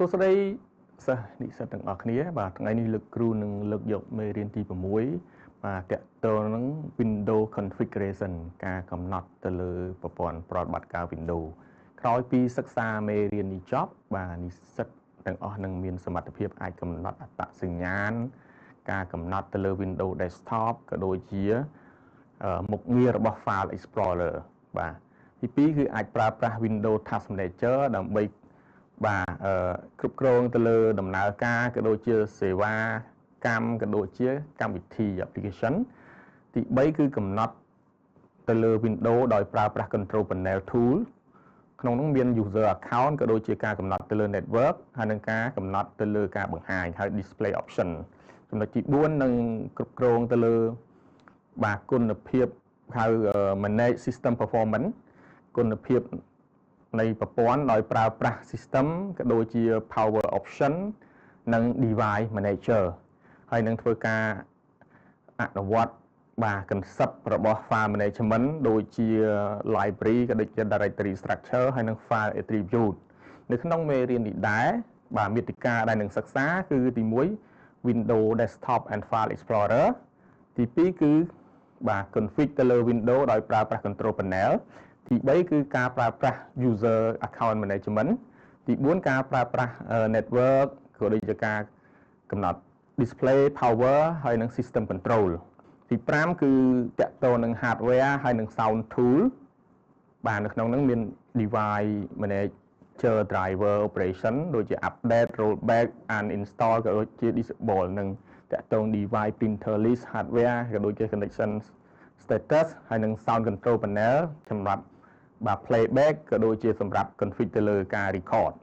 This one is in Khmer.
សួស្តីសិស្សនិស្សិតទាំងអស់គ្នាបាទថ្ងៃនេះលោកគ្រូនឹងលើកយកមេរៀនទី6បាទតកតលនឹង Windows Configuration ការកំណត់ទៅលើប្រព័ន្ធប្រតិបត្តិការ Windows ក្រោយពីសិក្សាមេរៀននេះចប់បាទនិស្សិតទាំងអស់នឹងមានសមត្ថភាពអាចកំណត់អត្តសញ្ញាណការកំណត់ទៅលើ Windows Desktop ក៏ដូចជាមុខងាររបស់ File Explorer បាទទី2គឺអាចប្រើប្រាស់ Windows Task Manager ដើម្បីបាទគ្រប់គ្រងទៅលើដំណើរការក៏ដូចជាសេវាកម្មក៏ដូចជាកម្មវិធី application ទី3គឺកំណត់ទៅលើ Windows ដោយប្រើប្រាស់ Control Panel Tool ក្នុងនោះមាន user account ក៏ដូចជាការកំណត់ទៅលើ network ហើយនិងការកំណត់ទៅលើការបង្ហាញហើយ display option ចំណុចទី4នឹងគ្រប់គ្រងទៅលើបាទគុណភាពហៅ manage system performance គុណភាពនៃប្រព័ន្ធដោយប្រើប្រាស់ system ក៏ដូចជា power option និង device manager ហើយនឹងធ្វើការអនុវត្តបាទ concept របស់ file management ដូចជា library ក៏ដូចជា directory structure ហើយនិង file attribute នៅក្នុងមេរៀននេះដែរបាទមាតិកាដែលនឹងសិក្សាគឺទី1 Windows Desktop and File Explorer ទី2គឺបាទ config ទៅលើ Windows ដោយប្រើប្រាស់ Control Panel ទី3គឺការប្រើប្រាស់ user account management ទី4ការប្រើប្រាស់ network ក៏ដូចជាការកំណត់ display power ហើយនិង system control ទី5គឺតកតទៅនឹង hardware ហើយនិង sound tool បាទនៅក្នុងនោះមាន device manager driver operation ដូចជា update rollback uninstall ក៏ដូចជា disable និងតកតង device printer list hardware ក៏ដូចជា connection status ហើយនិង sound control panel សម្រាប់បាទ playback ក៏ដូចជាសម្រាប់ config ទៅលើការ record